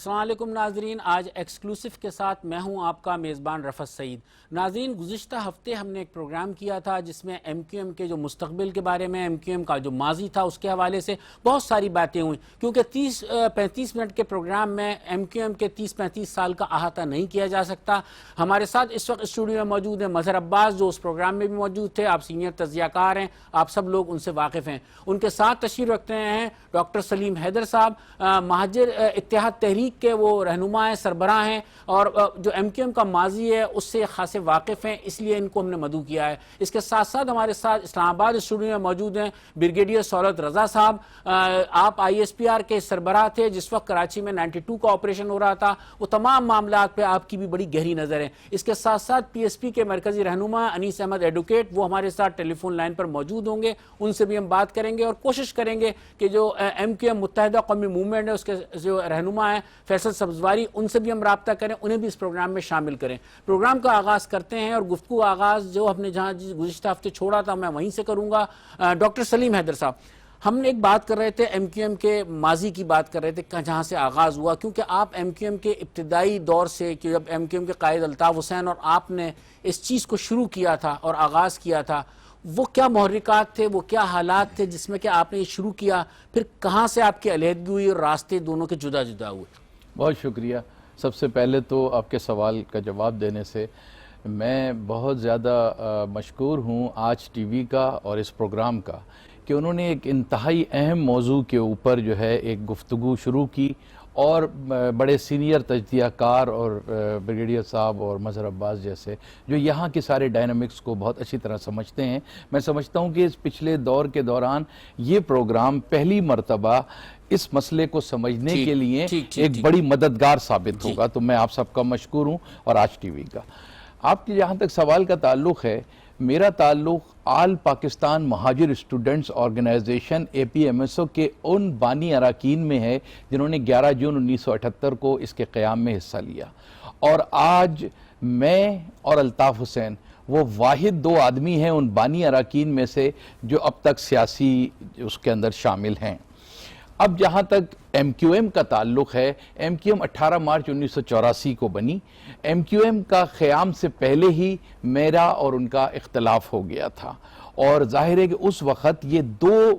السلام علیکم ناظرین، آج ایکسکلوسیو کے ساتھ میں ہوں آپ کا میزبان رفعت سعید۔ ناظرین، گزشتہ ہفتے ہم نے ایک پروگرام کیا تھا جس میں ایم کیو ایم کے جو مستقبل کے بارے میں، ایم کیو ایم کا جو ماضی تھا اس کے حوالے سے بہت ساری باتیں ہوئیں، کیونکہ 30-35 منٹ کے پروگرام میں ایم کیو ایم کے 30-35 سال کا احاطہ نہیں کیا جا سکتا۔ ہمارے ساتھ اس وقت اسٹوڈیو میں موجود ہیں مظہر عباس، جو اس پروگرام میں بھی موجود تھے، آپ سینئر تجزیہ کار ہیں، آپ سب لوگ ان سے واقف ہیں۔ ان کے ساتھ تشریف رکھتے ہیں ڈاکٹر سلیم حیدر صاحب، مہاجر اتحاد تحریک کے وہ رہنما ہیں، سربراہ ہیں، اور جو ایم کیو ایم کا ماضی ہے اس سے خاصے واقف ہیں، اس لیے ان کو ہم نے مدعو کیا ہے۔ اس کے ساتھ ساتھ ہمارے ساتھ اسلام آباد اسٹوڈیو میں موجود ہیں بریگیڈیئر سہولت رضا صاحب، آپ آئی ایس پی آر کے سربراہ تھے جس وقت کراچی میں 92 کا آپریشن ہو رہا تھا، وہ تمام معاملات پہ آپ کی بھی بڑی گہری نظر ہے۔ اس کے ساتھ ساتھ پی ایس پی کے مرکزی رہنما انیس احمد ایڈوکیٹ، وہ ہمارے ساتھ ٹیلی فون لائن پر موجود ہوں گے، ان سے بھی ہم بات کریں گے اور کوشش کریں گے کہ جو ایم کیو ایم متحدہ قومی موومنٹ ہے اس کے جو رہنما ہیں فیصل سبزواری، ان سے بھی ہم رابطہ کریں، انہیں بھی اس پروگرام میں شامل کریں۔ پروگرام کا آغاز کرتے ہیں اور گفتگو آغاز جو ہم نے جہاں گزشتہ ہفتے چھوڑا تھا میں وہیں سے کروں گا۔ ڈاکٹر سلیم حیدر صاحب، ہم نے ایک بات کر رہے تھے، ایم کیو ایم کے ماضی کی بات کر رہے تھے جہاں سے آغاز ہوا، کیونکہ آپ ایم کیو ایم کے ابتدائی دور سے، کہ جب ایم کیو ایم کے قائد الطاف حسین اور آپ نے اس چیز کو شروع کیا تھا اور آغاز کیا تھا، وہ کیا محرکات تھے، وہ کیا حالات تھے جس میں کہ آپ نے یہ شروع کیا، پھر کہاں سے آپ کی علیحدگی ہوئی اور راستے دونوں کے جدا جدا ہوئے؟ بہت شکریہ۔ سب سے پہلے تو آپ کے سوال کا جواب دینے سے میں بہت زیادہ مشکور ہوں آج ٹی وی کا اور اس پروگرام کا کہ انہوں نے ایک انتہائی اہم موضوع کے اوپر جو ہے ایک گفتگو شروع کی، اور بڑے سینئر تجزیہ کار اور بریگیڈیئر صاحب اور مظہر عباس جیسے جو یہاں کے سارے ڈائنامکس کو بہت اچھی طرح سمجھتے ہیں۔ میں سمجھتا ہوں کہ اس پچھلے دور کے دوران یہ پروگرام پہلی مرتبہ اس مسئلے کو سمجھنے کے لیے ایک بڑی مددگار ثابت ہوگا، تو میں آپ سب کا مشکور ہوں اور آج ٹی وی کا۔ آپ کے جہاں تک سوال کا تعلق ہے، میرا تعلق آل پاکستان مہاجر اسٹوڈنٹس آرگنائزیشن اے پی ایم ایس او کے ان بانی اراکین میں ہے جنہوں نے 11 جون 1978 کو اس کے قیام میں حصہ لیا، اور آج میں اور الطاف حسین وہ واحد 2 آدمی ہیں ان بانی اراکین میں سے جو اب تک سیاسی اس کے اندر شامل ہیں۔ اب جہاں تک ایم کیو ایم کا تعلق ہے، ایم کیو ایم 18 مارچ 1984 کو بنی۔ ایم کیو ایم کا قیام سے پہلے ہی میرا اور ان کا اختلاف ہو گیا تھا، اور ظاہر ہے کہ اس وقت یہ 2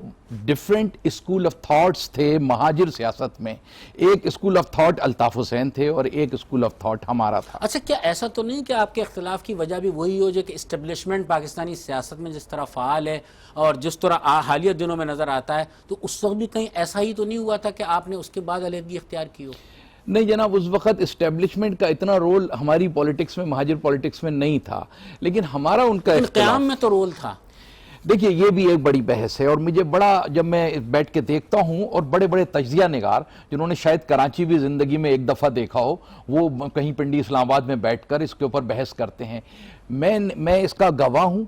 ڈیفرنٹ اسکول آف تھاٹس تھے مہاجر سیاست میں۔ ایک school of thought Altaf Hussain تھے اور ایک اسکول آف تھاٹ ہمارا تھا۔ اچھا، کیا ایسا تو نہیں کہ آپ کے اختلاف کی وجہ بھی وہی ہو جو کہ اسٹیبلشمنٹ پاکستانی سیاست میں جس طرح فعال ہے اور جس طرح حالیہ دنوں میں نظر آتا ہے، تو اس وقت بھی کہیں ایسا ہی تو نہیں ہوا تھا کہ آپ نے اس کے بعد علیحدگی اختیار کی ہو؟ نہیں جناب، اس وقت اسٹیبلشمنٹ کا اتنا رول ہماری پولیٹکس میں، مہاجر پولیٹکس میں نہیں تھا، لیکن ہمارا ان کا قیام میں تو رول تھا۔ دیکھیے، یہ بھی ایک بڑی بحث ہے، اور مجھے بڑا، جب میں بیٹھ کے دیکھتا ہوں اور بڑے بڑے تجزیہ نگار جنہوں نے شاید کراچی بھی زندگی میں ایک دفعہ دیکھا ہو، وہ کہیں پنڈی اسلام آباد میں بیٹھ کر اس کے اوپر بحث کرتے ہیں، میں اس کا گواہ ہوں۔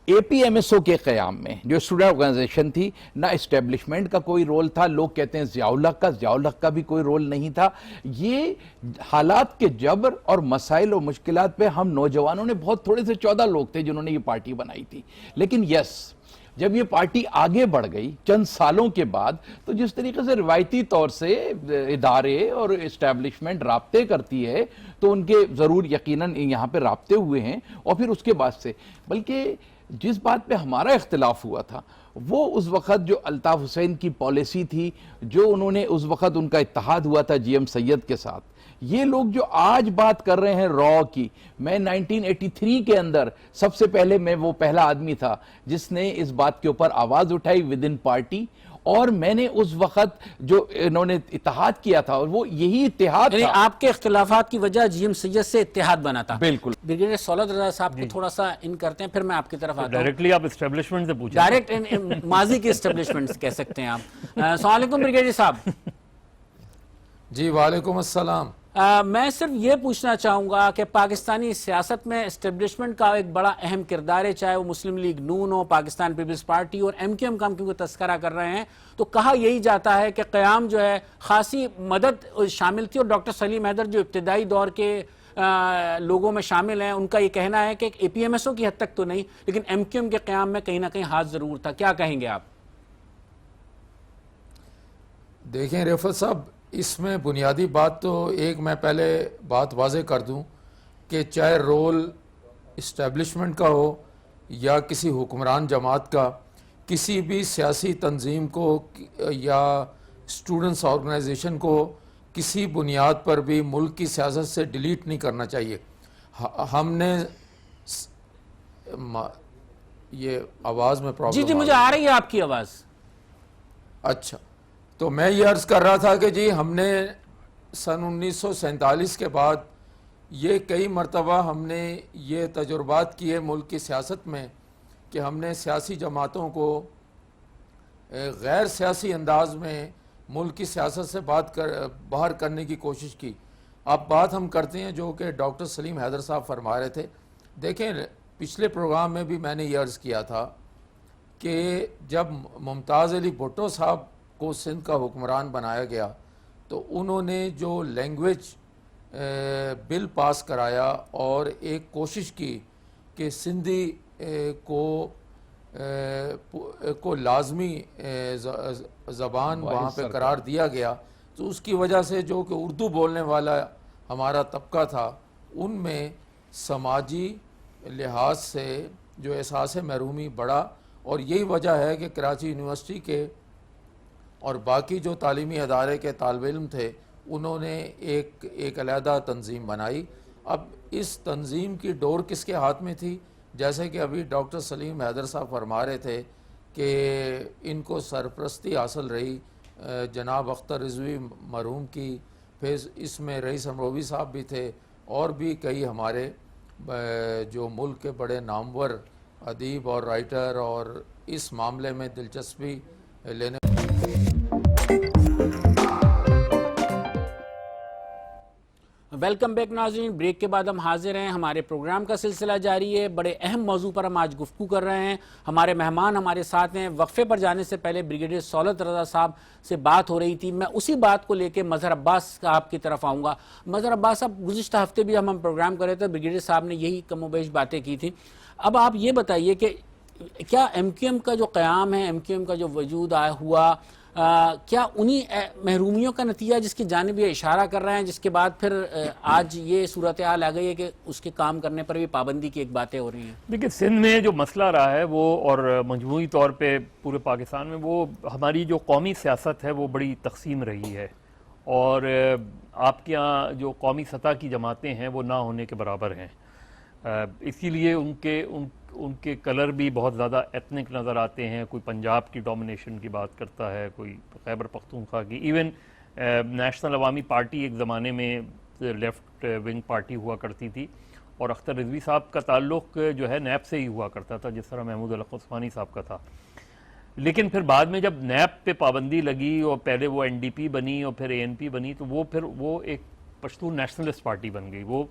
اے پی ایم ایس او کے قیام میں جو اسٹوڈنٹ آرگنائزیشن تھی، نہ اسٹیبلشمنٹ کا کوئی رول تھا، لوگ کہتے ہیں ضیاء الحق کا بھی کوئی رول نہیں تھا۔ یہ حالات کے جبر اور مسائل اور مشکلات پہ ہم نوجوانوں نے، بہت تھوڑے سے 14 لوگ تھے جنہوں نے یہ پارٹی بنائی تھی، لیکن جب یہ پارٹی آگے بڑھ گئی چند سالوں کے بعد، تو جس طریقے سے روایتی طور سے ادارے اور اسٹیبلشمنٹ رابطے کرتی ہے، تو ان کے ضرور یقیناً یہاں پہ رابطے ہوئے ہیں، اور پھر اس کے بعد سے، بلکہ جس بات پہ ہمارا اختلاف ہوا تھا وہ اس وقت جو الطاف حسین کی پالیسی تھی، جو انہوں نے اس وقت ان کا اتحاد ہوا تھا جی ایم سید کے ساتھ۔ یہ لوگ جو آج بات کر رہے ہیں را کی، میں 1983 کے اندر سب سے پہلے میں وہ پہلا آدمی تھا جس نے اس بات کے اوپر آواز اٹھائی ود ان پارٹی، اور میں نے اس وقت جو انہوں نے اتحاد کیا تھا، اور وہ یہی اتحاد تھا۔ آپ کے اختلافات کی وجہ جی ایم سید سے اتحاد بنا تھا۔ بالکل۔ بریگیڈیئر سہولت رضا صاحب کو تھوڑا سا ان کرتے ہیں، پھر میں آپ کی طرف آتا ہوں۔ ڈائریکٹلی آپ اسٹیبلشمنٹ سے پوچھیں۔ ڈائریکٹ ماضی کی اسٹیبلشمنٹ کہہ سکتے ہیں آپ۔ السلام علیکم بریگیڈیئر صاحب۔ جی وعلیکم السلام۔ میں صرف یہ پوچھنا چاہوں گا کہ پاکستانی سیاست میں اسٹیبلشمنٹ کا ایک بڑا اہم کردار ہے، چاہے وہ مسلم لیگ نون ہو، پاکستان پیپلز پارٹی اور ایم کیو ایم کا ہم کیونکہ تذکرہ کر رہے ہیں، تو کہا یہی جاتا ہے کہ قیام جو ہے خاصی مدد شامل تھی، اور ڈاکٹر سلیم حیدر جو ابتدائی دور کے لوگوں میں شامل ہیں، ان کا یہ کہنا ہے کہ اے پی ایم ایس او کی حد تک تو نہیں، لیکن ایم کیو ایم کے قیام میں کہیں نہ کہیں ہاتھ ضرور تھا۔ کیا کہیں گے آپ؟ دیکھیں رفعت صاحب، اس میں بنیادی بات تو ایک میں پہلے بات واضح کر دوں کہ چاہے رول اسٹیبلشمنٹ کا ہو یا کسی حکمران جماعت کا، کسی بھی سیاسی تنظیم کو یا اسٹوڈنٹس آرگنائزیشن کو کسی بنیاد پر بھی ملک کی سیاست سے ڈیلیٹ نہیں کرنا چاہیے. ہم نے یہ آواز میں پرابلم جی مجھے آ رہی ہے آپ کی آواز. اچھا، تو میں یہ عرض کر رہا تھا کہ جی ہم نے سن 1947 کے بعد یہ کئی مرتبہ ہم نے یہ تجربات کیے ملک کی سیاست میں کہ ہم نے سیاسی جماعتوں کو غیر سیاسی انداز میں ملک کی سیاست سے باہر کرنے کی کوشش کی. اب بات ہم کرتے ہیں جو کہ ڈاکٹر سلیم حیدر صاحب فرما رہے تھے. دیکھیں پچھلے پروگرام میں بھی میں نے یہ عرض کیا تھا کہ جب ممتاز علی بھٹو صاحب کو سندھ کا حکمران بنایا گیا تو انہوں نے جو لینگویج بل پاس کرایا اور ایک کوشش کی کہ سندھی کو لازمی زبان وہاں پہ قرار دیا گیا، تو اس کی وجہ سے جو کہ اردو بولنے والا ہمارا طبقہ تھا ان میں سماجی لحاظ سے جو احساس محرومی بڑھا. اور یہی وجہ ہے کہ کراچی یونیورسٹی کے اور باقی جو تعلیمی ادارے کے طالب علم تھے انہوں نے ایک علیحدہ تنظیم بنائی. اب اس تنظیم کی ڈور کس کے ہاتھ میں تھی؟ جیسے کہ ابھی ڈاکٹر سلیم حیدر صاحب فرما رہے تھے کہ ان کو سرپرستی حاصل رہی جناب اختر رضوی مرحوم کی، پھر اس میں رئیس امروی صاحب بھی تھے اور بھی کئی ہمارے جو ملک کے بڑے نامور ادیب اور رائٹر اور اس معاملے میں دلچسپی لینے. ویلکم بیک ناظرین. بریک کے بعد ہم حاضر ہیں. ہمارے پروگرام کا سلسلہ جاری ہے. بڑے اہم موضوع پر ہم آج گفتگو کر رہے ہیں. ہمارے مہمان ہمارے ساتھ ہیں. وقفے پر جانے سے پہلے بریگیڈیئر سہولت رضا صاحب سے بات ہو رہی تھی. میں اسی بات کو لے کے مظہر عباس صاحب کی طرف آؤں گا. مظہر عباس صاحب، گزشتہ ہفتے بھی ہم پروگرام کر رہے تھے، بریگیڈیئر صاحب نے یہی کم و بیش باتیں کی تھیں. اب آپ یہ بتائیے کہ کیا ایم کیو ایم کا جو قیام ہے، ایم کیو ایم کا جو وجود آیا ہوا، کیا انہی محرومیوں کا نتیجہ جس کی جانب یہ اشارہ کر رہے ہیں، جس کے بعد پھر آج یہ صورتحال آ گئی ہے کہ اس کے کام کرنے پر بھی پابندی کی ایک باتیں ہو رہی ہیں؟ دیکھیں، سندھ میں جو مسئلہ رہا ہے وہ، اور مجموعی طور پہ پورے پاکستان میں، وہ ہماری جو قومی سیاست ہے وہ بڑی تقسیم رہی ہے، اور آپ کے یہاں جو قومی سطح کی جماعتیں ہیں وہ نہ ہونے کے برابر ہیں. اسی لیے ان کے کلر بھی بہت زیادہ ایتھنک نظر آتے ہیں. کوئی پنجاب کی ڈومینیشن کی بات کرتا ہے، کوئی خیبر پختونخوا کی. ایون نیشنل عوامی پارٹی ایک زمانے میں لیفٹ ونگ پارٹی ہوا کرتی تھی، اور اختر رضوی صاحب کا تعلق جو ہے نیب سے ہی ہوا کرتا تھا، جس طرح محمود الحق عثمانی صاحب کا تھا. لیکن پھر بعد میں جب نیب پہ پابندی لگی اور پہلے وہ این ڈی پی بنی اور پھر اے این پی بنی، تو وہ ایک پشتون نیشنلسٹ پارٹی بن گئی. وہ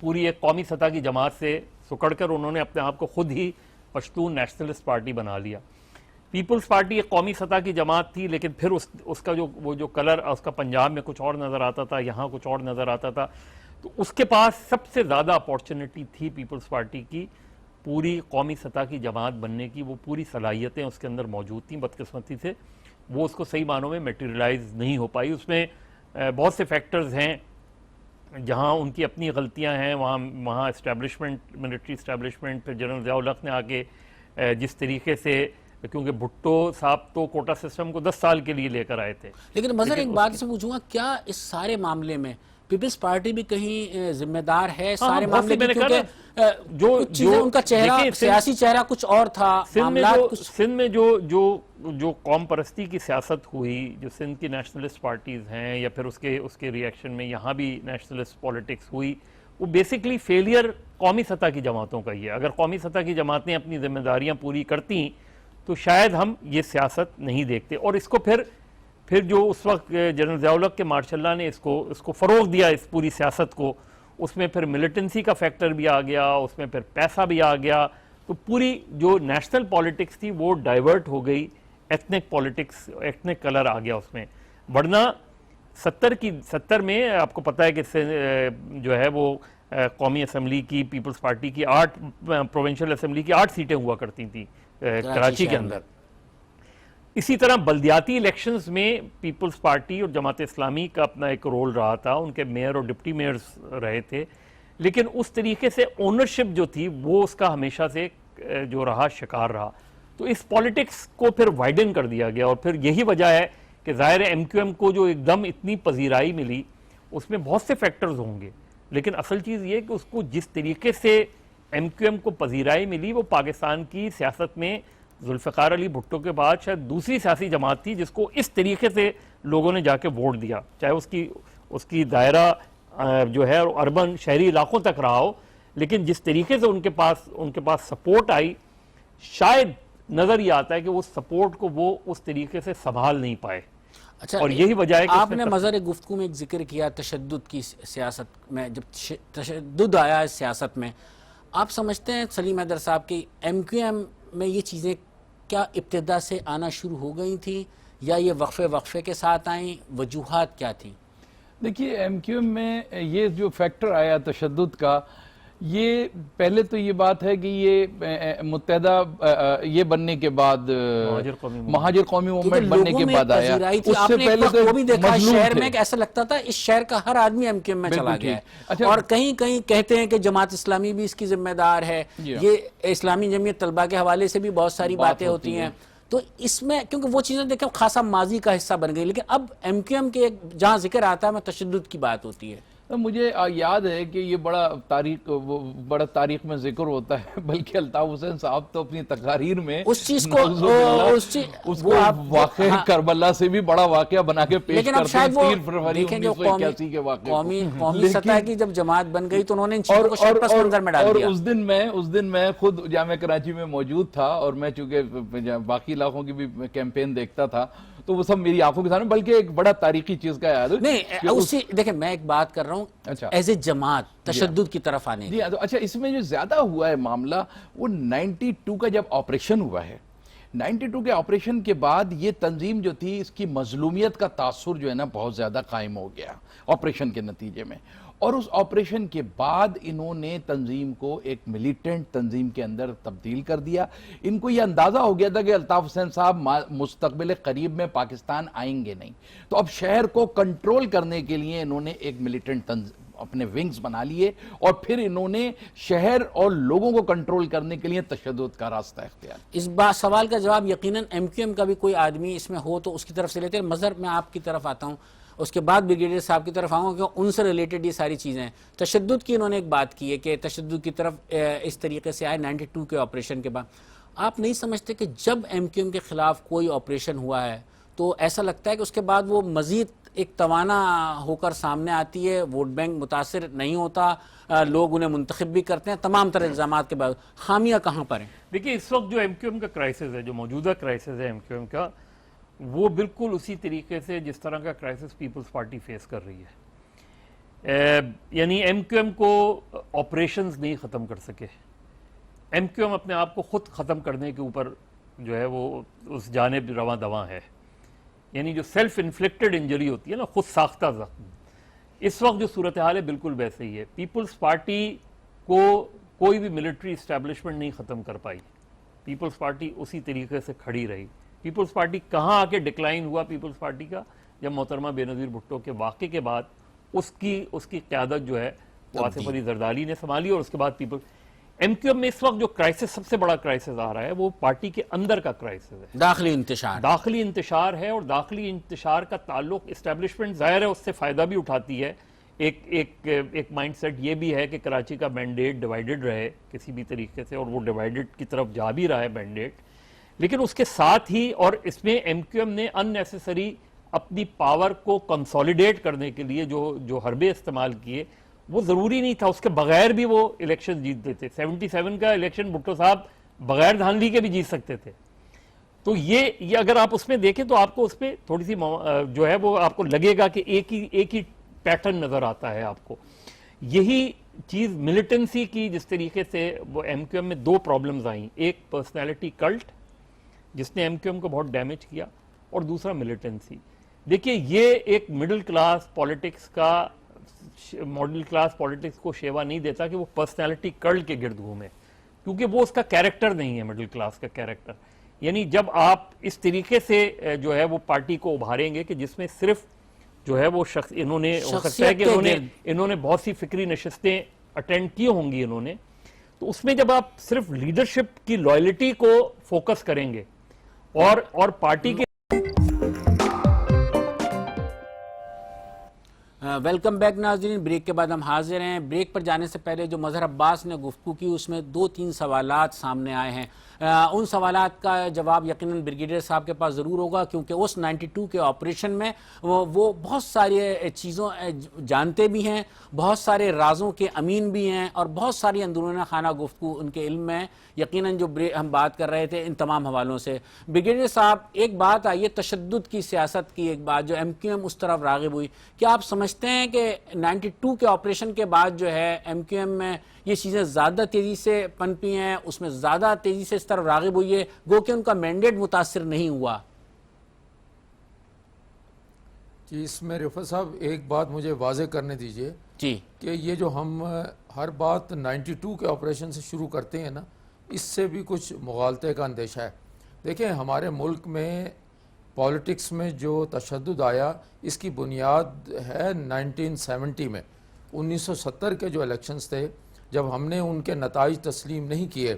پوری ایک قومی سطح کی جماعت سے سکڑ کر انہوں نے اپنے آپ کو خود ہی پشتون نیشنلسٹ پارٹی بنا لیا. پیپلز پارٹی ایک قومی سطح کی جماعت تھی، لیکن پھر اس کا جو کلر اس کا پنجاب میں کچھ اور نظر آتا تھا، یہاں کچھ اور نظر آتا تھا. تو اس کے پاس سب سے زیادہ اپارچونٹی تھی پیپلز پارٹی کی پوری قومی سطح کی جماعت بننے کی. وہ پوری صلاحیتیں اس کے اندر موجود تھیں. بدقسمتی سے وہ اس کو صحیح معنوں میں میٹیریلائز نہیں ہو پائی. اس میں بہت سے فیکٹرز ہیں جہاں ان کی اپنی غلطیاں ہیں. وہاں اسٹیبلشمنٹ، ملٹری اسٹیبلشمنٹ، پھر جنرل ضیاء الحق نے آگے جس طریقے سے، کیونکہ بھٹو صاحب تو کوٹا سسٹم کو 10 سال کے لیے لے کر آئے تھے. لیکن مظہر ایک بات سے پوچھوں گا، کیا اس سارے معاملے میں پیپلز پارٹی بھی کہیں ذمہ دار ہے سارے معاملے میں؟ کیونکہ ان کا چہرہ، سیاسی چہرہ کچھ اور تھا. سندھ میں جو قوم پرستی کی سیاست ہوئی، جو سندھ کی نیشنلسٹ پارٹیز ہیں، یا پھر اس کے ریئیکشن میں یہاں بھی نیشنلسٹ پولیٹکس ہوئی، وہ بیسکلی فیلئر قومی سطح کی جماعتوں کا ہی ہے. اگر قومی سطح کی جماعتیں اپنی ذمہ داریاں پوری کرتی تو شاید ہم یہ سیاست نہیں دیکھتے. اور اس کو پھر جو اس وقت جنرل ضیاء الحق کے ماشاء اللہ نے اس کو فروغ دیا، اس پوری سیاست کو، اس میں پھر ملیٹنسی کا فیکٹر بھی آ گیا، اس میں پھر پیسہ بھی آ گیا. تو پوری جو نیشنل پالیٹکس تھی وہ ڈائیورٹ ہو گئی، ایتھنک پالیٹکس، ایتھنک کلر آ گیا اس میں. ورنہ 70 میں آپ کو پتہ ہے کہ جو ہے وہ قومی اسمبلی کی، پیپلز پارٹی کی 8 پروونشل اسمبلی کی 8 سیٹیں ہوا کرتی تھیں کراچی کے اندر. اسی طرح بلدیاتی الیکشنز میں پیپلز پارٹی اور جماعت اسلامی کا اپنا ایک رول رہا تھا، ان کے میئر اور ڈپٹی میئرز رہے تھے، لیکن اس طریقے سے اونرشپ جو تھی وہ اس کا ہمیشہ سے جو رہا شکار رہا. تو اس پالیٹکس کو پھر وائڈن کر دیا گیا، اور پھر یہی وجہ ہے کہ ظاہر ایم کیو ایم کو جو ایک دم اتنی پذیرائی ملی اس میں بہت سے فیکٹرز ہوں گے، لیکن اصل چیز یہ کہ اس کو جس طریقے سے ایم کیو ایم کو پذیرائی ملی وہ پاکستان کی سیاست میں ذوالفقار علی بھٹو کے بعد شاید دوسری سیاسی جماعت تھی جس کو اس طریقے سے لوگوں نے جا کے ووٹ دیا، چاہے اس کی دائرہ جو ہے اربن شہری علاقوں تک رہا ہو، لیکن جس طریقے سے ان کے پاس سپورٹ آئی، شاید نظر یہ آتا ہے کہ وہ سپورٹ کو وہ اس طریقے سے سنبھال نہیں پائے. اچھا، اور یہی وجہ ہے کہ آپ نے مظہر گفتگو میں ایک ذکر کیا تشدد کی سیاست میں، جب تشدد آیا ہے سیاست میں، آپ سمجھتے ہیں سلیم حیدر صاحب کی ایم کیو ایم میں یہ چیزیں کیا ابتدا سے آنا شروع ہو گئی تھیں یا یہ وقفے کے ساتھ آئیں؟ وجوہات کیا تھیں؟ دیکھیے ایم کیو ایم میں یہ جو فیکٹر آیا تشدد کا، یہ پہلے تو یہ بات ہے کہ یہ متحدہ یہ بننے کے بعد مہاجر قومی موومنٹ بننے کے بعد آیا. اس سے پہلے تو وہ بھی دیکھا شہر میں کہ ایسا لگتا تھا اس شہر کا ہر آدمی ایم کیو ایم میں چلا گیا ہے، اور کہیں کہتے ہیں کہ جماعت اسلامی بھی اس کی ذمہ دار ہے، یہ اسلامی جمعیت طلبہ کے حوالے سے بھی بہت ساری باتیں ہوتی ہیں. تو اس میں کیونکہ وہ چیزیں دیکھیں خاصا ماضی کا حصہ بن گئی، لیکن اب ایم کیو ایم کے جہاں ذکر آتا ہے میں تشدد کی بات ہوتی ہے. مجھے یاد ہے کہ یہ بڑا تاریخ میں ذکر ہوتا ہے، بلکہ الطاف حسین صاحب تو اپنی تقاریر میں اس چیز کو اس کو واقعہ کربلا سے بھی بڑا واقعہ بنا کے پیش کرتے ہیں، 3 فروری 1981 کے واقعے قومی سطح کی جب جماعت بن گئی تو انہوں نے ان چیزوں کو شب پس منظر میں ڈال دیا. اور اس دن میں خود جامعہ کراچی میں موجود تھا، اور میں چونکہ باقی علاقوں کی بھی کیمپین دیکھتا تھا تو وہ سب میری آنکھوں کے سامنے، بلکہ ایک بڑا تاریخی چیز کا یاد ہے. نہیں دیکھیں میں ایک بات کر رہا ہوں ایز اے جماعت تشدد کی طرف آنے کی. اچھا، اس میں جو زیادہ ہوا ہے معاملہ وہ 92 کا جب آپریشن ہوا ہے، 92 کے آپریشن کے بعد یہ تنظیم جو تھی اس کی مظلومیت کا تاثر جو ہے نا بہت زیادہ قائم ہو گیا آپریشن کے نتیجے میں، اور اس آپریشن کے بعد انہوں نے تنظیم کو ایک ملیٹنٹ تنظیم کے اندر تبدیل کر دیا. ان کو یہ اندازہ ہو گیا تھا کہ الطاف حسین صاحب مستقبل قریب میں پاکستان آئیں گے نہیں، تو اب شہر کو کنٹرول کرنے کے لیے انہوں نے ایک ملیٹنٹ اپنے ونگز بنا لیے، اور پھر انہوں نے شہر اور لوگوں کو کنٹرول کرنے کے لیے تشدد کا راستہ اختیار. اس سوال کا جواب یقیناً ایم کیو ایم کا بھی کوئی آدمی اس میں ہو تو اس کی طرف سے لیتے ہیں. مظہر میں آپ کی طرف آتا ہوں، اس کے بعد بریگیڈیئر صاحب کی طرف آؤں گا کہ ان سے ریلیٹڈ یہ ساری چیزیں ہیں. تشدد کی انہوں نے ایک بات کی ہے کہ تشدد کی طرف اس طریقے سے آئے 92 کے آپریشن کے بعد. آپ نہیں سمجھتے کہ جب ایم کیو ایم کے خلاف کوئی آپریشن ہوا ہے تو ایسا لگتا ہے کہ اس کے بعد وہ مزید ایک توانا ہو کر سامنے آتی ہے، ووٹ بینک متاثر نہیں ہوتا، لوگ انہیں منتخب بھی کرتے ہیں، تمام طرح الزامات کے بعد خامیاں کہاں پر ہیں؟ دیکھیے اس وقت جو ایم کیو ایم کا کرائسس ہے، جو موجودہ کرائسس ہے ایم کیو ایم کا، وہ بالکل اسی طریقے سے جس طرح کا کرائسس پیپلز پارٹی فیس کر رہی ہے. یعنی ایم کیو ایم کو آپریشنز نہیں ختم کر سکے، ایم کیو ایم اپنے آپ کو خود ختم کرنے کے اوپر جو ہے وہ اس جانب رواں دواں ہے. یعنی جو سیلف انفلکٹڈ انجری ہوتی ہے نا، خود ساختہ زخم، اس وقت جو صورتحال ہے بالکل ویسے ہی ہے. پیپلز پارٹی کو کوئی بھی ملٹری اسٹیبلشمنٹ نہیں ختم کر پائی، پیپلز پارٹی اسی طریقے سے کھڑی رہی. پیپلز پارٹی کہاں آ کے ڈکلائن ہوا پیپلز پارٹی کا؟ جب محترمہ بے نظیر بھٹو کے واقعے کے بعد اس کی قیادت جو ہے وہ آصف علی زرداری نے سنبھالی، اور اس کے بعد ایم کیو ایم میں اس وقت جو کرائسس سب سے بڑا کرائسس آ رہا ہے وہ پارٹی کے اندر کا کرائسس ہے، داخلی انتشار ہے. اور داخلی انتشار کا تعلق اسٹیبلشمنٹ ظاہر ہے اس سے فائدہ بھی اٹھاتی ہے. ایک مائنڈ سیٹ یہ بھی ہے کہ کراچی کا مینڈیٹ ڈیوائیڈڈ رہے کسی بھی طریقے سے، اور وہ ڈیوائیڈڈ کی طرف جا بھی رہا ہے مینڈیٹ. لیکن اس کے ساتھ ہی اور اس میں ایم کیو ایم نے ان نیسیسری اپنی پاور کو کنسولیڈیٹ کرنے کے لیے جو حربے استعمال کیے وہ ضروری نہیں تھا، اس کے بغیر بھی وہ الیکشن جیت دیتے. 77 کا الیکشن بھٹو صاحب بغیر دھاندلی کے بھی جیت سکتے تھے. تو یہ اگر آپ اس میں دیکھیں تو آپ کو اس پہ تھوڑی سی جو ہے وہ آپ کو لگے گا کہ ایک ہی پیٹرن نظر آتا ہے آپ کو. یہی چیز ملیٹنسی کی جس طریقے سے وہ ایم کیو ایم میں 2 پرابلمز آئیں، ایک پرسنالٹی کلٹ جس نے ایم کیو ایم کو بہت ڈیمیج کیا، اور دوسرا ملیٹنسی. دیکھیے یہ ایک مڈل کلاس پولیٹکس کو شیوا نہیں دیتا کہ وہ پرسنالٹی کلٹ کے گرد گھومے، کیونکہ وہ اس کا کیریکٹر نہیں ہے مڈل کلاس کا کیریکٹر. یعنی جب آپ اس طریقے سے جو ہے وہ پارٹی کو ابھاریں گے کہ جس میں صرف جو ہے وہ شخص انہوں نے ہو سکتا ہے کہ انہوں نے بہت سی فکری نشستیں اٹینڈ کی ہوں گی انہوں نے, تو اس میں جب آپ صرف لیڈرشپ کی لائلٹی کو فوکس کریں گے اور پارٹی کے ویلکم بیک ناظرین, بریک کے بعد ہم حاضر ہیں. بریک پر جانے سے پہلے جو مظہر عباس نے گفتگو کی اس میں 2-3 سوالات سامنے آئے ہیں. ان سوالات کا جواب یقیناً بریگیڈیئر صاحب کے پاس ضرور ہوگا, کیونکہ اس 92 کے آپریشن میں وہ بہت ساری چیزوں جانتے بھی ہیں, بہت سارے رازوں کے امین بھی ہیں, اور بہت ساری اندرون خانہ گفتگو ان کے علم میں. یقیناً جو ہم بات کر رہے تھے ان تمام حوالوں سے. بریگیڈیئر صاحب, ایک بات آئیے تشدد کی سیاست کی, ایک بات جو ایم کیو ایم اس طرف راغب ہوئی, کیا آپ سمجھتے ہیں کہ 92 کے آپریشن کے بعد جو ہے ایم کیو ایم میں یہ چیزیں زیادہ تیزی سے پنپی ہیں, اس میں زیادہ تیزی سے اس طرف راغب ہوئی ہے, گو کہ ان کا مینڈیٹ متاثر نہیں ہوا؟ جی, اس میں رفعت صاحب ایک بات مجھے واضح کرنے دیجئے جی, کہ یہ جو ہم ہر بات 92 کے آپریشن سے شروع کرتے ہیں نا, اس سے بھی کچھ مغالطے کا اندیشہ ہے. دیکھیں, ہمارے ملک میں پالیٹکس میں جو تشدد آیا اس کی بنیاد ہے 1970 میں. 1970 کے جو الیکشنز تھے, جب ہم نے ان کے نتائج تسلیم نہیں کیے,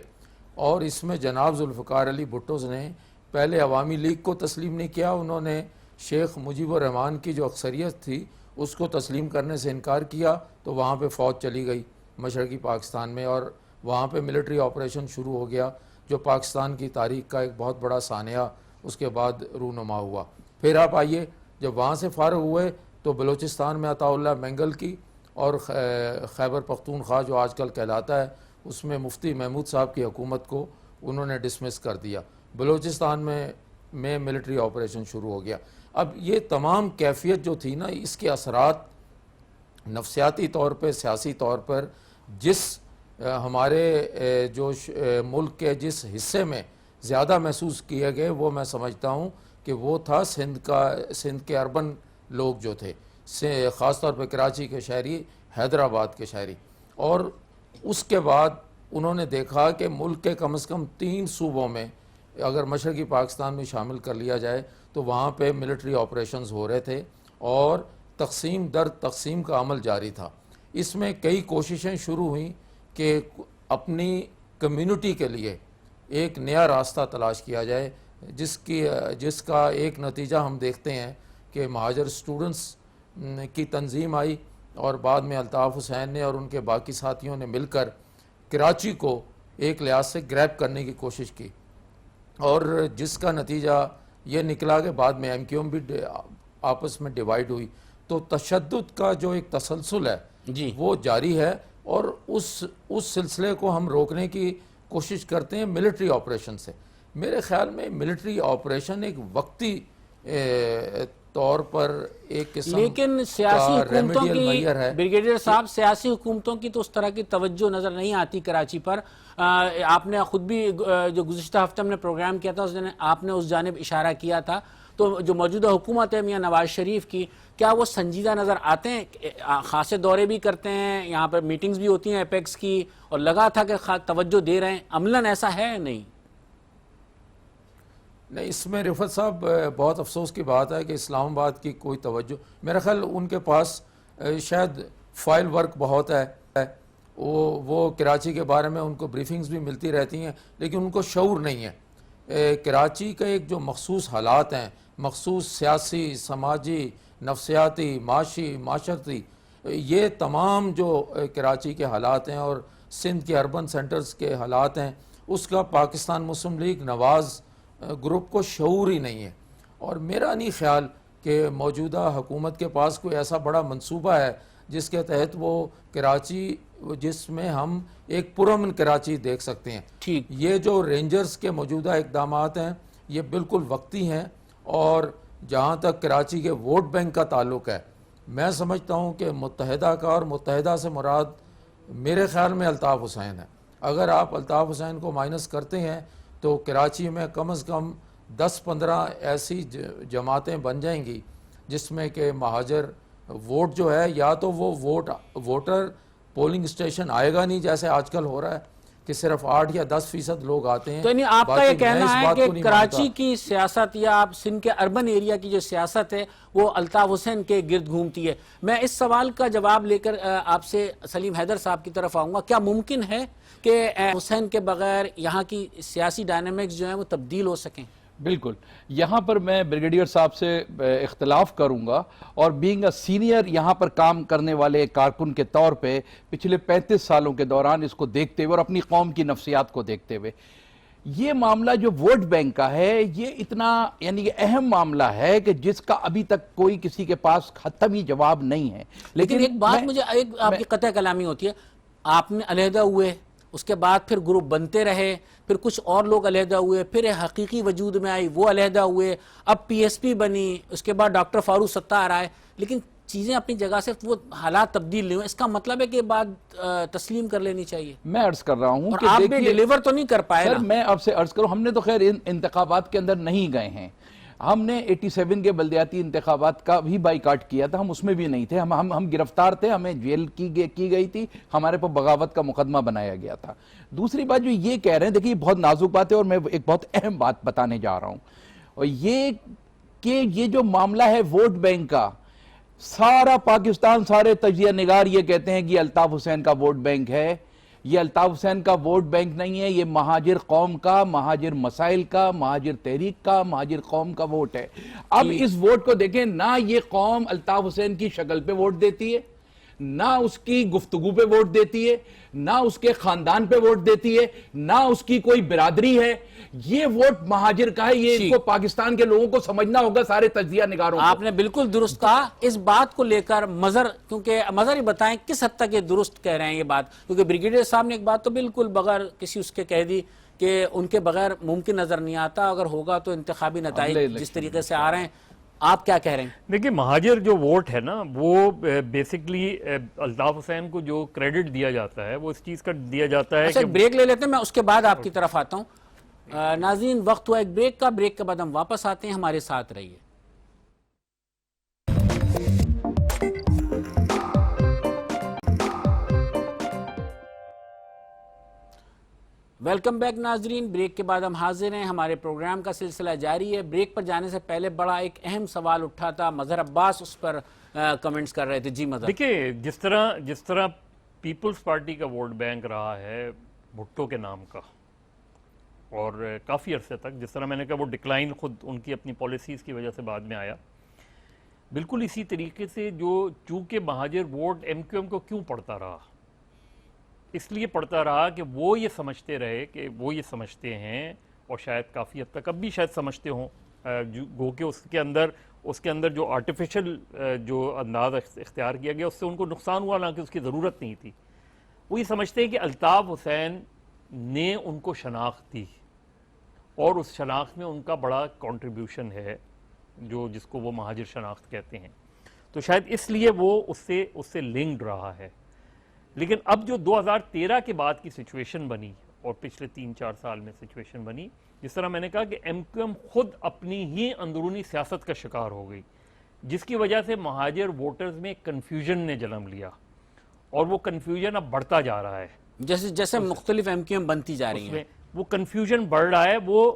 اور اس میں جناب ذوالفقار علی بھٹو نے پہلے عوامی لیگ کو تسلیم نہیں کیا, انہوں نے شیخ مجیب الرحمان کی جو اکثریت تھی اس کو تسلیم کرنے سے انکار کیا, تو وہاں پہ فوج چلی گئی مشرقی پاکستان میں, اور وہاں پہ ملٹری آپریشن شروع ہو گیا, جو پاکستان کی تاریخ کا ایک بہت بڑا سانحہ اس کے بعد رونما ہوا. پھر آپ آئیے, جب وہاں سے فارغ ہوئے تو بلوچستان میں عطا اللہ مینگل کی, اور خیبر پختونخوا جو آج کل کہلاتا ہے اس میں مفتی محمود صاحب کی حکومت کو انہوں نے ڈسمس کر دیا. بلوچستان میں ملٹری آپریشن شروع ہو گیا. اب یہ تمام کیفیت جو تھی نا, اس کے اثرات نفسیاتی طور پہ, سیاسی طور پر جس ہمارے جو ملک کے جس حصے میں زیادہ محسوس کیے گئے, وہ میں سمجھتا ہوں کہ وہ تھا سندھ کے اربن لوگ جو تھے, خاص طور پہ کراچی کے شہری, حیدرآباد کے شہری. اور اس کے بعد انہوں نے دیکھا کہ ملک کے کم از کم 3 صوبوں میں, اگر مشرقی پاکستان میں شامل کر لیا جائے, تو وہاں پہ ملٹری آپریشنز ہو رہے تھے, اور تقسیم در تقسیم کا عمل جاری تھا. اس میں کئی کوششیں شروع ہوئیں کہ اپنی کمیونٹی کے لیے ایک نیا راستہ تلاش کیا جائے, جس کا ایک نتیجہ ہم دیکھتے ہیں کہ مہاجر اسٹوڈنٹس کی تنظیم آئی, اور بعد میں الطاف حسین نے اور ان کے باقی ساتھیوں نے مل کر کراچی کو ایک لحاظ سے گریب کرنے کی کوشش کی, اور جس کا نتیجہ یہ نکلا کہ بعد میں ایم کیو ایم بھی آپس میں ڈیوائیڈ ہوئی. تو تشدد کا جو ایک تسلسل ہے جی, وہ جاری ہے, اور اس سلسلے کو ہم روکنے کی کوشش کرتے ہیں ملٹری آپریشن سے. میرے خیال میں ملٹری آپریشن ایک وقتی طور پر ایک قسم لیکن سیاسی کا حکومتوں ریمیڈیل کی, میئر ہے. بریگیڈیئر صاحب, سیاسی حکومتوں کی تو اس طرح کی توجہ نظر نہیں آتی کراچی پر. آپ نے خود بھی جو گزشتہ ہفتے ہم نے پروگرام کیا تھا آپ نے اس جانب اشارہ کیا تھا. تو جو موجودہ حکومت ہے میاں نواز شریف کی, کیا وہ سنجیدہ نظر آتے ہیں؟ خاصے دورے بھی کرتے ہیں, یہاں پر میٹنگز بھی ہوتی ہیں ایپیکس کی, اور لگا تھا کہ توجہ دے رہے ہیں, عملاً ایسا ہے نہیں؟ نہیں, اس میں رفعت صاحب بہت افسوس کی بات ہے کہ اسلام آباد کی کوئی توجہ, میرا خیال ان کے پاس شاید فائل ورک بہت ہے, وہ کراچی کے بارے میں ان کو بریفنگز بھی ملتی رہتی ہیں, لیکن ان کو شعور نہیں ہے. کراچی کا ایک جو مخصوص حالات ہیں, مخصوص سیاسی, سماجی, نفسیاتی, معاشی, معاشرتی, یہ تمام جو کراچی کے حالات ہیں اور سندھ کے اربن سینٹرز کے حالات ہیں, اس کا پاکستان مسلم لیگ نواز گروپ کو شعور ہی نہیں ہے. اور میرا نہیں خیال کہ موجودہ حکومت کے پاس کوئی ایسا بڑا منصوبہ ہے جس کے تحت وہ کراچی, جس میں ہم ایک پرامن کراچی دیکھ سکتے ہیں. ٹھیک, یہ جو رینجرز کے موجودہ اقدامات ہیں یہ بالکل وقتی ہیں, اور جہاں تک کراچی کے ووٹ بینک کا تعلق ہے, میں سمجھتا ہوں کہ متحدہ کا, اور متحدہ سے مراد میرے خیال میں الطاف حسین ہے. اگر آپ الطاف حسین کو مائنس کرتے ہیں تو کراچی میں کم از کم 10-15 ایسی جماعتیں بن جائیں گی جس میں کہ مہاجر ووٹ جو ہے, یا تو وہ ووٹر پولنگ اسٹیشن آئے گا نہیں جیسے آج کل ہو رہا ہے, کہ صرف 8 یا 10% لوگ آتے ہیں. تو یعنی آپ کا یہ کہنا ہے کہ کراچی مانتا. کی سیاست یا آپ سندھ کے اربن ایریا کی جو سیاست ہے وہ الطاف حسین کے گرد گھومتی ہے. میں اس سوال کا جواب لے کر آپ سے سلیم حیدر صاحب کی طرف آؤں گا. کیا ممکن ہے کہ حسین کے بغیر یہاں کی سیاسی ڈائنامکس جو ہیں وہ تبدیل ہو سکیں؟ بالکل. یہاں پر میں بریگیڈیئر صاحب سے اختلاف کروں گا، اور بینگ اے سینئر یہاں پر کام کرنے والے کارکن کے طور پہ پچھلے 35 سالوں کے دوران اس کو دیکھتے ہوئے اور اپنی قوم کی نفسیات کو دیکھتے ہوئے، یہ معاملہ جو ووٹ بینک کا ہے یہ اتنا یعنی اہم معاملہ ہے کہ جس کا ابھی تک کوئی کسی کے پاس حتمی جواب نہیں ہے. لیکن ایک بات مجھے آپ کی قطع کلامی ہوتی ہے، آپ نے علیحدہ ہوئے، اس کے بعد پھر گروپ بنتے رہے، پھر کچھ اور لوگ علیحدہ ہوئے، پھر حقیقی وجود میں آئی، وہ علیحدہ ہوئے، اب پی ایس پی بنی، اس کے بعد ڈاکٹر فاروق ستار آئے، لیکن چیزیں اپنی جگہ سے وہ حالات تبدیل نہیں ہوئے. اس کا مطلب ہے کہ یہ بات تسلیم کر لینی چاہیے. میں عرض کر رہا ہوں اور کہ آپ بھی ڈیلیور تو نہیں کر پائے سر. نا. میں آپ سے عرض کروں، ہم نے تو خیر انتخابات کے اندر نہیں گئے ہیں. ہم نے 87 کے بلدیاتی انتخابات کا بھی بائیکاٹ کیا تھا، ہم اس میں بھی نہیں تھے. ہم گرفتار تھے، ہمیں جیل کی گئی تھی، ہمارے پر بغاوت کا مقدمہ بنایا گیا تھا. دوسری بات جو یہ کہہ رہے ہیں، دیکھیے بہت نازک بات ہے اور میں ایک بہت اہم بات بتانے جا رہا ہوں، اور یہ کہ یہ جو معاملہ ہے ووٹ بینک کا، سارا پاکستان، سارے تجزیہ نگار یہ کہتے ہیں کہ یہ الطاف حسین کا ووٹ بینک ہے. یہ الطاف حسین کا ووٹ بینک نہیں ہے، یہ مہاجر قوم کا، مہاجر مسائل کا، مہاجر تحریک کا، مہاجر قوم کا ووٹ ہے. اب اس ووٹ کو دیکھیں، نہ یہ قوم الطاف حسین کی شکل پہ ووٹ دیتی ہے، نہ اس کی گفتگو پہ ووٹ دیتی ہے، نہ اس کے خاندان پہ ووٹ دیتی ہے، نہ اس کی کوئی برادری ہے. یہ ووٹ مہاجر کا ہے. یہ اس کو پاکستان کے لوگوں کو سمجھنا ہوگا، سارے تجزیہ نگاروں کو. آپ نے بالکل درست کہا. اس بات کو لے کر مظہر، کیونکہ مظہر ہی بتائیں کس حد تک یہ درست کہہ رہے ہیں یہ بات، کیونکہ بریگیڈیئر صاحب نے ایک بات تو بالکل بغیر کسی اس کے کہہ دی کہ ان کے بغیر ممکن نظر نہیں آتا، اگر ہوگا تو انتخابی نتائج جس طریقے سے آ رہے ہیں. آپ کیا کہہ رہے ہیں؟ دیکھیں، مہاجر جو ووٹ ہے نا، وہ بیسکلی الطاف حسین کو جو کریڈٹ دیا جاتا ہے وہ اس چیز کا دیا جاتا ہے. اچھا بریک لے لیتے ہیں، میں اس کے بعد آپ کی طرف آتا ہوں. ناظرین وقت ہوا ایک بریک کا، بریک کے بعد ہم واپس آتے ہیں، ہمارے ساتھ رہیے. ویلکم بیک ناظرین. بریک کے بعد ہم حاضر ہیں، ہمارے پروگرام کا سلسلہ جاری ہے. بریک پر جانے سے پہلے بڑا ایک اہم سوال اٹھا تھا، مظہر عباس اس پر کمنٹس کر رہے تھے. جی مظہر. دیکھیں، جس طرح پیپلز پارٹی کا ووٹ بینک رہا ہے بھٹو کے نام کا، اور کافی عرصے تک، جس طرح میں نے کہا وہ ڈکلائن خود ان کی اپنی پالیسیز کی وجہ سے بعد میں آیا، بالکل اسی طریقے سے جو چونکہ مہاجر ووٹ ایم کیو ایم کو کیوں پڑتا رہا، اس لیے پڑتا رہا کہ وہ یہ سمجھتے ہیں، اور شاید کافی حد تک اب بھی شاید سمجھتے ہوں، گو کہ اس کے اندر جو آرٹیفیشل جو انداز اختیار کیا گیا اس سے ان کو نقصان ہوا، حالانکہ اس کی ضرورت نہیں تھی. وہ یہ سمجھتے ہیں کہ الطاف حسین نے ان کو شناخت دی، اور اس شناخت میں ان کا بڑا کنٹریبیوشن ہے، جس کو وہ مہاجر شناخت کہتے ہیں. تو شاید اس لیے وہ اس سے لنکڈ رہا ہے. لیکن اب جو 2013 کے بعد کی سچویشن بنی، اور پچھلے 3-4 سال میں سچویشن بنی، جس طرح میں نے کہا کہ ایم کیو ایم خود اپنی ہی اندرونی سیاست کا شکار ہو گئی، جس کی وجہ سے مہاجر ووٹرز میں کنفیوژن نے جنم لیا، اور وہ کنفیوژن اب بڑھتا جا رہا ہے. جیسے مختلف ایم کیو ایم بنتی جا رہی ہیں، وہ کنفیوژن بڑھ رہا ہے. وہ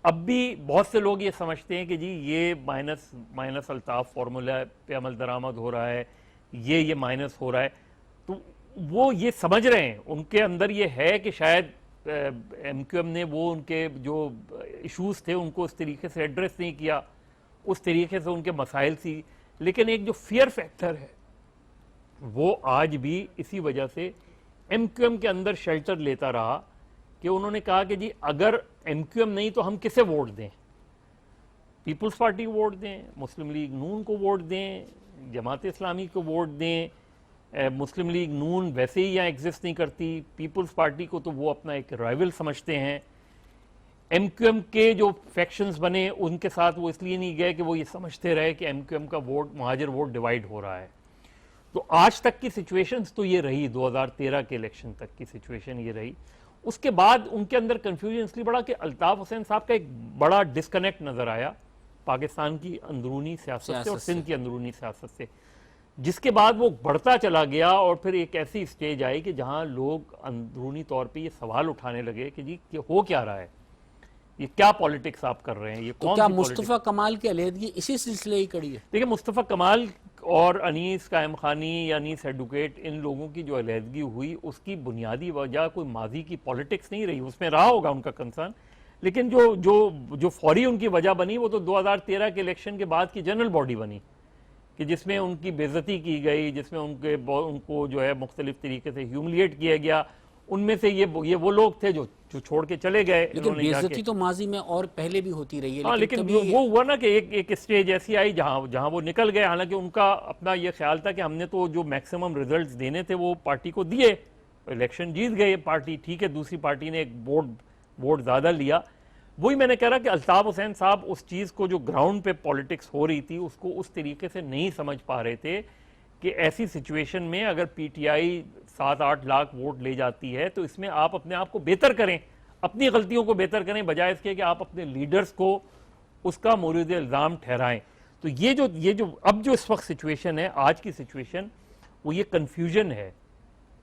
اب بھی بہت سے لوگ یہ سمجھتے ہیں کہ جی یہ مائنس الطاف فارمولا پہ عمل درآمد ہو رہا ہے، یہ مائنس ہو رہا ہے. تو وہ یہ سمجھ رہے ہیں، ان کے اندر یہ ہے کہ شاید ایم کیو ایم نے وہ ان کے جو ایشوز تھے ان کو اس طریقے سے ایڈریس نہیں کیا، اس طریقے سے ان کے مسائل تھی. لیکن ایک جو فیئر فیکٹر ہے وہ آج بھی اسی وجہ سے ایم کیو ایم کے اندر شیلٹر لیتا رہا، کہ انہوں نے کہا کہ جی اگر ایم کیو ایم نہیں تو ہم کسے ووٹ دیں؟ پیپلز پارٹی کو ووٹ دیں، مسلم لیگ نون کو ووٹ دیں، جماعت اسلامی کو ووٹ دیں. مسلم لیگ نون ویسے ہی یہاں ایگزسٹ نہیں کرتی، پیپلز پارٹی کو تو وہ اپنا ایک رائیول سمجھتے ہیں. ایم کیو ایم کے جو فیکشنز بنے ان کے ساتھ وہ اس لیے نہیں گئے کہ وہ یہ سمجھتے رہے کہ ایم کیو ایم کا ووٹ، مہاجر ووٹ ڈیوائیڈ ہو رہا ہے. تو آج تک کی سچویشنز تو یہ رہی، 2013 کے الیکشن تک کی سچویشن یہ رہی. اس کے بعد ان کے اندر کنفیوژن اس لیے بڑا کہ الطاف حسین صاحب کا ایک بڑا ڈسکنیکٹ نظر آیا پاکستان کی اندرونی سیاست سے اور سندھ کی اندرونی سیاست سے. جس کے بعد وہ بڑھتا چلا گیا اور پھر ایک ایسی سٹیج آئی کہ جہاں لوگ اندرونی طور پہ یہ سوال اٹھانے لگے کہ جی کہ ہو کیا رہا ہے، یہ کیا پالیٹکس آپ کر رہے ہیں، یہ تو کون کیا سی مصطفیٰ کمال کی علیحدگی اسی سلسلے ہی کڑی ہے؟ دیکھیں مصطفیٰ کمال اور انیس قائم خانی یا انیس ایڈوکیٹ، ان لوگوں کی جو علیحدگی ہوئی اس کی بنیادی وجہ کوئی ماضی کی پالیٹکس نہیں رہی، اس میں رہا ہوگا ان کا کنسرن، لیکن جو فوری ان کی وجہ بنی وہ تو 2013 کے الیکشن کے بعد کی جنرل باڈی بنی کہ جس میں ان کی بے عزتی کی گئی، جس میں ان کو جو ہے مختلف طریقے سے ہیوملیٹ کیا گیا. ان میں سے یہ وہ لوگ تھے جو چھوڑ کے چلے گئے. لیکن بے عزتی تو ماضی میں اور پہلے بھی ہوتی رہی ہے. ہاں لیکن وہ ہوا نا کہ ایک اسٹیج ایسی آئی جہاں وہ نکل گئے. حالانکہ ان کا اپنا یہ خیال تھا کہ ہم نے تو جو میکسیمم ریزلٹس دینے تھے وہ پارٹی کو دیے، الیکشن جیت گئے پارٹی، ٹھیک ہے دوسری پارٹی نے ایک ووٹ زیادہ لیا. وہی میں نے کہہ رہا کہ الطاف حسین صاحب اس چیز کو جو گراؤنڈ پہ پولیٹکس ہو رہی تھی اس کو اس طریقے سے نہیں سمجھ پا رہے تھے کہ ایسی سچویشن میں اگر P T I 7-8 lakh vote لے جاتی ہے تو اس میں آپ اپنے آپ کو بہتر کریں، اپنی غلطیوں کو بہتر کریں بجائے اس کے کہ آپ اپنے لیڈرز کو اس کا مورد الزام ٹھہرائیں. تو یہ جو اب جو اس وقت سچویشن ہے، آج کی سچویشن، وہ یہ کنفیوژن ہے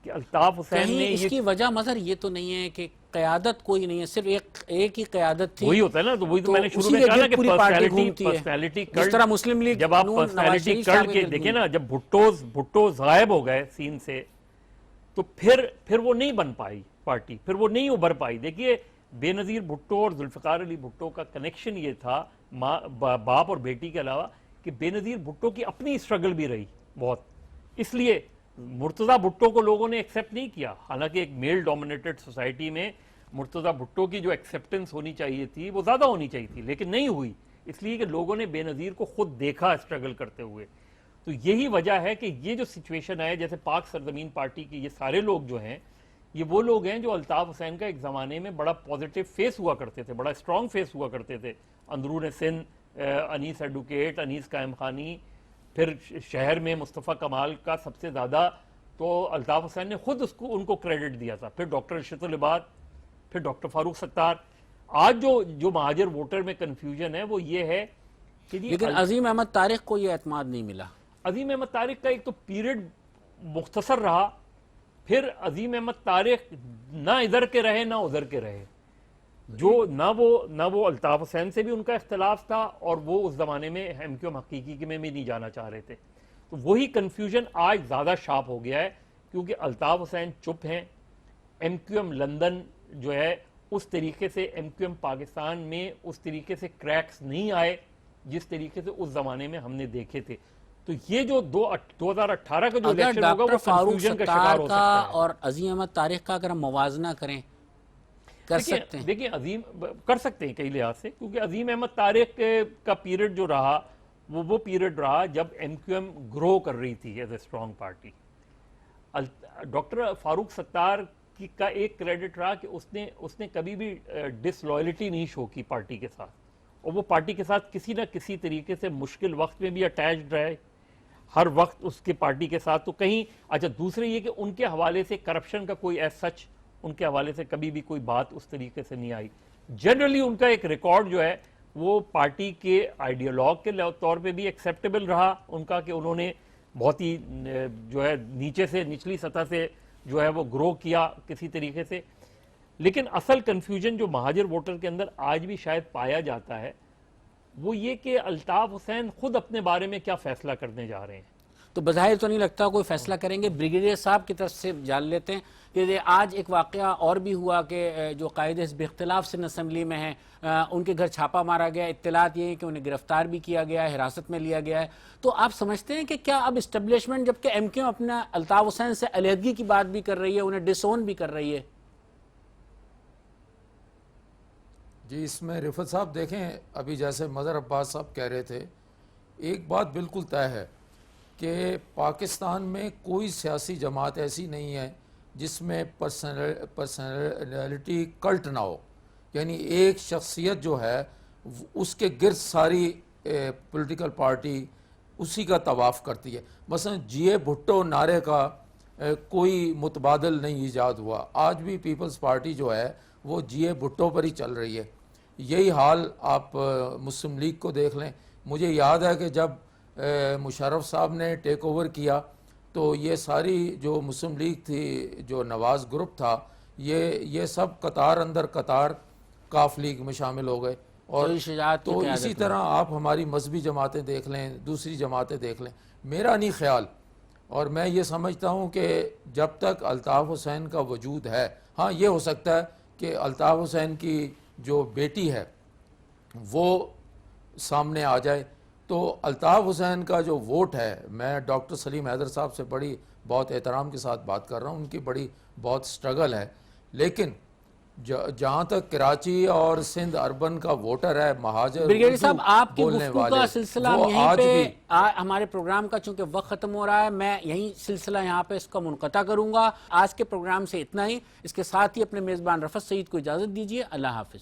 کہ الطاف حسین نے اس کی وجہ مظہر یہ تو نہیں ہے کہ قیادت کوئی نہیں ہے، صرف ایک ہی قیادت تھی. وہی ہوتا ہے نا، تو وہی تو میں نے شروع میں کہا نا کہ پرسنالٹی جس طرح مسلم لیگ جب آپ پرسنالٹی کلٹ کے دیکھیں نا، جب بھٹو غائب ہو گئے سین سے تو پھر وہ نہیں بن پائی پارٹی، پھر وہ نہیں ابھر پائی. دیکھیے بے نظیر بھٹو اور ذوالفقار علی بھٹو کا کنیکشن یہ تھا باپ اور بیٹی کے علاوہ کہ بے نظیر بھٹو کی اپنی اسٹرگل بھی رہی بہت، اس لیے مرتضیٰ بھٹو کو لوگوں نے ایکسیپٹ نہیں کیا. حالانکہ ایک میل ڈومینیٹڈ سوسائٹی میں مرتضیٰ بھٹو کی جو ایکسیپٹنس ہونی چاہیے تھی وہ زیادہ ہونی چاہیے تھی، لیکن نہیں ہوئی، اس لیے کہ لوگوں نے بے نظیر کو خود دیکھا اسٹرگل کرتے ہوئے. تو یہی وجہ ہے کہ یہ جو سچویشن ہے، جیسے پاک سرزمین پارٹی کی یہ سارے لوگ جو ہیں، یہ وہ لوگ ہیں جو الطاف حسین کا ایک زمانے میں بڑا پازیٹیو فیس ہوا کرتے تھے، بڑا اسٹرانگ فیس ہوا کرتے تھے. اندرون سندھ انیس ایڈوکیٹ، انیس قائم خانی، پھر شہر میں مصطفیٰ کمال کا سب سے زیادہ تو الطاف حسین نے خود ان کو کریڈٹ دیا تھا، پھر ڈاکٹر ارشد العباد، پھر ڈاکٹر فاروق ستار. آج جو مہاجر ووٹر میں کنفیوژن ہے وہ یہ ہے کہ لیکن عظیم احمد طارق کو یہ اعتماد نہیں ملا. عظیم احمد طارق کا ایک تو پیریڈ مختصر رہا، پھر عظیم احمد طارق نہ ادھر کے رہے نہ ادھر کے رہے، جو نہ وہ الطاف حسین سے بھی ان کا اختلاف تھا اور وہ اس زمانے میں ایم کیو ایم حقیقی میں بھی نہیں جانا چاہ رہے تھے. تو وہی کنفیوژن آج زیادہ شارپ ہو گیا ہے کیونکہ الطاف حسین چپ ہیں. ایم کیو ایم لندن جو ہے اس طریقے سے ایم کیو ایم پاکستان میں اس طریقے سے کریکس نہیں آئے جس طریقے سے اس زمانے میں ہم نے دیکھے تھے. تو یہ جو 2018 کا جو الیکشن ہوگا وہ کنفیوژن کا شکار ہو سکتا ہے. اور عظیم احمد طارق کا اگر ہم موازنہ کریں کر سکتے ہیں؟ دیکھیں عظیم کر سکتے ہیں کئی لحاظ سے، کیونکہ عظیم احمد طارق کا پیریڈ جو رہا وہ پیریڈ رہا جب ایم کیو ایم گرو کر رہی تھی as a strong party. Doctor Farooq Sattar کا ایک کریڈٹ رہا کہ اس نے کبھی بھی ڈس لائلٹی نہیں شو کی پارٹی کے ساتھ، اور وہ پارٹی کے ساتھ کسی نہ کسی طریقے سے مشکل وقت میں بھی اٹیچڈ رہے ہر وقت اس کے پارٹی کے ساتھ. تو کہیں اچھا دوسرے یہ کہ ان کے حوالے سے کرپشن کا کوئی ایز سچ ان کے حوالے سے کبھی بھی کوئی بات اس طریقے سے نہیں آئی. جنرلی ان کا ایک ریکارڈ جو ہے وہ پارٹی کے آئیڈیالوگ کے طور پہ بھی ایکسیپٹیبل رہا ان کا، کہ انہوں نے بہت ہی جو ہے نیچے سے نچلی سطح سے جو ہے وہ گرو کیا کسی طریقے سے. لیکن اصل کنفیوژن جو مہاجر ووٹر کے اندر آج بھی شاید پایا جاتا ہے وہ یہ کہ الطاف حسین خود اپنے بارے میں کیا فیصلہ کرنے جا رہے ہیں. تو بظاہر تو نہیں لگتا کوئی فیصلہ کریں گے. بریگیڈیئر صاحب کی طرف سے جان لیتے ہیں کہ آج ایک واقعہ اور بھی ہوا کہ جو قائد حزب اختلاف سندھ اسمبلی میں ہیں ان کے گھر چھاپا مارا گیا. اطلاعات یہ ہیں کہ انہیں گرفتار بھی کیا گیا ہے، حراست میں لیا گیا ہے. تو آپ سمجھتے ہیں کہ کیا اب اسٹیبلشمنٹ جبکہ ایم کیو اپنا الطاف حسین سے علیحدگی کی بات بھی کر رہی ہے، انہیں ڈس اون بھی کر رہی ہے؟ جی اس میں رفت صاحب دیکھیں، ابھی جیسے مظہر عباس صاحب کہہ رہے تھے، ایک بات بالکل طے ہے کہ پاکستان میں کوئی سیاسی جماعت ایسی نہیں ہے جس میں پرسنالٹی کلٹ نہ ہو. یعنی ایک شخصیت جو ہے اس کے گرد ساری پولیٹیکل پارٹی اسی کا طواف کرتی ہے. مثلا جی اے بھٹو نعرے کا کوئی متبادل نہیں ایجاد ہوا. آج بھی پیپلز پارٹی جو ہے وہ جی اے بھٹو پر ہی چل رہی ہے. یہی حال آپ مسلم لیگ کو دیکھ لیں. مجھے یاد ہے کہ جب مشرف صاحب نے ٹیک اوور کیا تو یہ ساری جو مسلم لیگ تھی، جو نواز گروپ تھا، یہ سب قطار اندر قطار کاف لیگ میں شامل ہو گئے. اور تو اسی طرح آپ ہماری مذہبی جماعتیں دیکھ لیں، دوسری جماعتیں دیکھ لیں. میرا نہیں خیال، اور میں یہ سمجھتا ہوں کہ جب تک الطاف حسین کا وجود ہے، ہاں یہ ہو سکتا ہے کہ الطاف حسین کی جو بیٹی ہے وہ سامنے آ جائے، تو الطاف حسین کا جو ووٹ ہے، میں ڈاکٹر سلیم حیدر صاحب سے بہت احترام کے ساتھ بات کر رہا ہوں، ان کی بہت سٹرگل ہے، لیکن جہاں تک کراچی اور سندھ اربن کا ووٹر ہے، مہاجر بریگیڈیئر صاحب، آپ کی بولنے گفتگو والے، کا سلسلہ وہ یہیں آج پہ بھی ہمارے پروگرام کا چونکہ وقت ختم ہو رہا ہے، میں یہیں سلسلہ یہاں پہ اس کا منقطع کروں گا. آج کے پروگرام سے اتنا ہی. اس کے ساتھ ہی اپنے میزبان رفعت سعید کو اجازت دیجیے. اللہ حافظ.